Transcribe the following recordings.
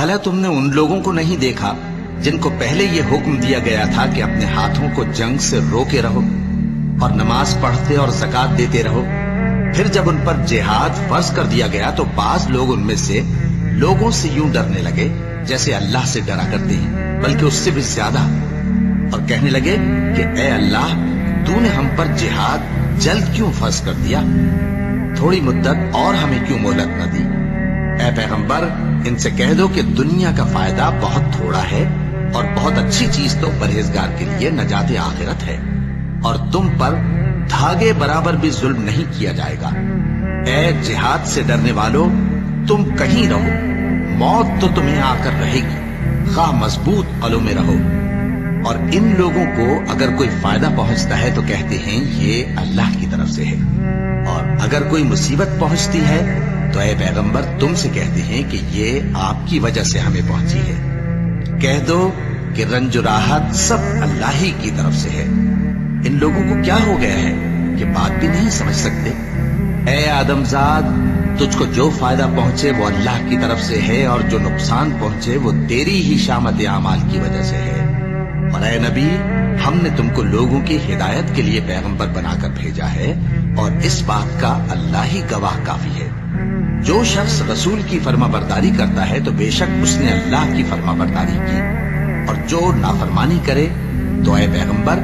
بھلا تم نے ان لوگوں کو نہیں دیکھا جن کو پہلے یہ حکم دیا گیا تھا کہ اپنے ہاتھوں کو جنگ سے روکے رہو اور نماز پڑھتے اور زکات دیتے رہو؟ پھر جب ان پر جہاد فرض کر دیا گیا تو بعض لوگ ان میں سے لوگوں سے یوں ڈرنے لگے جیسے اللہ سے ڈرا کرتے ہیں، بلکہ اس سے بھی زیادہ، اور کہنے لگے کہ اے اللہ، تو نے ہم پر جہاد جلد کیوں فرض کر دیا؟ تھوڑی مدت اور ہمیں کیوں مہلت نہ دی؟ اے پیغمبر، ان سے کہہ دو کہ دنیا کا فائدہ بہت تھوڑا ہے اور بہت اچھی چیز تو پرہیزگار کے لیے نجات آخرت ہے، اور تم پر دھاگے برابر بھی ظلم نہیں کیا جائے گا۔ اے جہاد سے ڈرنے والو، تم کہیں رہو، موت تو تمہیں آ کر رہے گی، خواہ مضبوط قلعوں میں رہو۔ اور ان لوگوں کو اگر کوئی فائدہ پہنچتا ہے تو کہتے ہیں یہ اللہ کی طرف سے ہے، اور اگر کوئی مصیبت پہنچتی ہے تو اے پیغمبر تم سے کہتے ہیں کہ یہ آپ کی وجہ سے ہمیں پہنچی ہے۔ کہہ دو کہ رنج و راحت سب اللہ ہی کی طرف سے ہے۔ ان لوگوں کو کیا ہو گیا ہے کہ بات بھی نہیں سمجھ سکتے؟ اے آدم زاد، تجھ کو جو فائدہ پہنچے وہ اللہ کی طرف سے ہے، اور جو نقصان پہنچے وہ تیری ہی شامت اعمال کی وجہ سے ہے۔ اور اے نبی، ہم نے تم کو لوگوں کی ہدایت کے لیے پیغمبر بنا کر بھیجا ہے، اور اس بات کا اللہ ہی گواہ کافی ہے۔ جو شخص رسول کی فرما برداری کرتا ہے تو بے شک اس نے اللہ کی فرما برداری کی، اور جو نافرمانی کرے تو اے پیغمبر،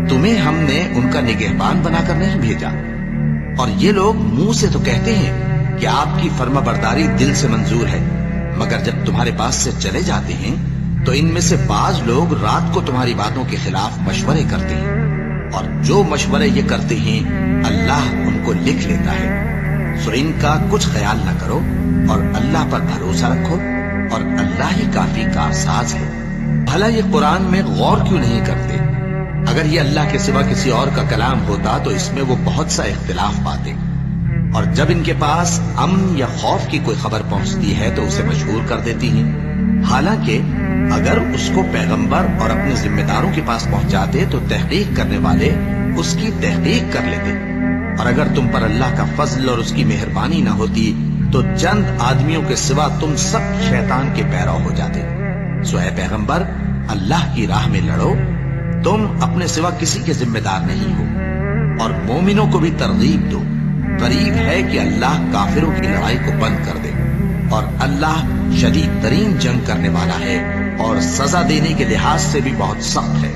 تمہیں ہم نے ان کا نگہبان بنا کر نہیں بھیجا۔ اور یہ لوگ منہ سے تو کہتے ہیں کہ آپ کی فرما برداری دل سے منظور ہے، مگر جب تمہارے پاس سے چلے جاتے ہیں تو ان میں سے بعض لوگ رات کو تمہاری باتوں کے خلاف مشورے کرتے ہیں، اور جو مشورے یہ کرتے ہیں اللہ ان کو لکھ لیتا ہے۔ سو ان کا کچھ خیال نہ کرو اور اللہ پر بھروسہ رکھو، اور اللہ ہی کافی کارساز ہے۔ بھلا یہ قرآن میں غور کیوں نہیں کرتے؟ اگر یہ اللہ کے سوا کسی اور کا کلام ہوتا تو اس میں وہ بہت سا اختلاف پاتے، اور جب ان کے پاس امن یا خوف کی کوئی خبر پہنچتی ہے تو اسے مشہور کر دیتی ہیں، حالانکہ اگر اس کو پیغمبر اور اپنے ذمہ داروں کے پاس پہنچاتے تو تحقیق کرنے والے اس کی تحقیق کر لیتے، اور اگر تم پر اللہ کا فضل اور اس کی مہربانی نہ ہوتی تو چند آدمیوں کے سوا تم سب شیطان کے پیرو ہو جاتے۔ سو اے پیغمبر، اللہ کی راہ میں لڑو، تم اپنے سوا کسی کے ذمہ دار نہیں ہو، اور مومنوں کو بھی ترغیب دو۔ قریب ہے کہ اللہ کافروں کی لڑائی کو بند کر دے، اور اللہ شدید ترین جنگ کرنے والا ہے اور سزا دینے کے لحاظ سے بھی بہت سخت ہے۔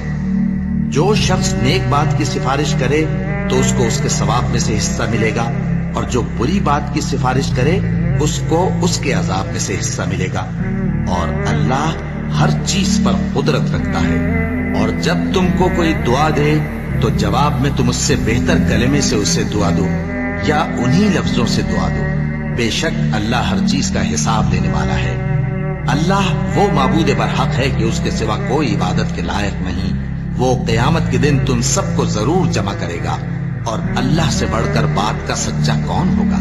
جو شخص نیک بات کی سفارش کرے تو اس کو اس کے ثواب میں سے حصہ ملے گا، اور جو بری بات کی سفارش کرے اس کو اس کے عذاب میں سے حصہ ملے گا، اور اللہ ہر چیز پر قدرت رکھتا ہے۔ اور جب تم کو کوئی دعا دے تو جواب میں تم اس سے بہتر کلمے سے اسے دعا دو، یا انہی لفظوں سے دعا دو، بے شک اللہ ہر چیز کا حساب لینے والا ہے۔ اللہ وہ معبود برحق ہے کہ اس کے سوا کوئی عبادت کے لائق نہیں۔ وہ قیامت کے دن تم سب کو ضرور جمع کرے گا، اور اللہ سے بڑھ کر بات کا سچا کون ہوگا؟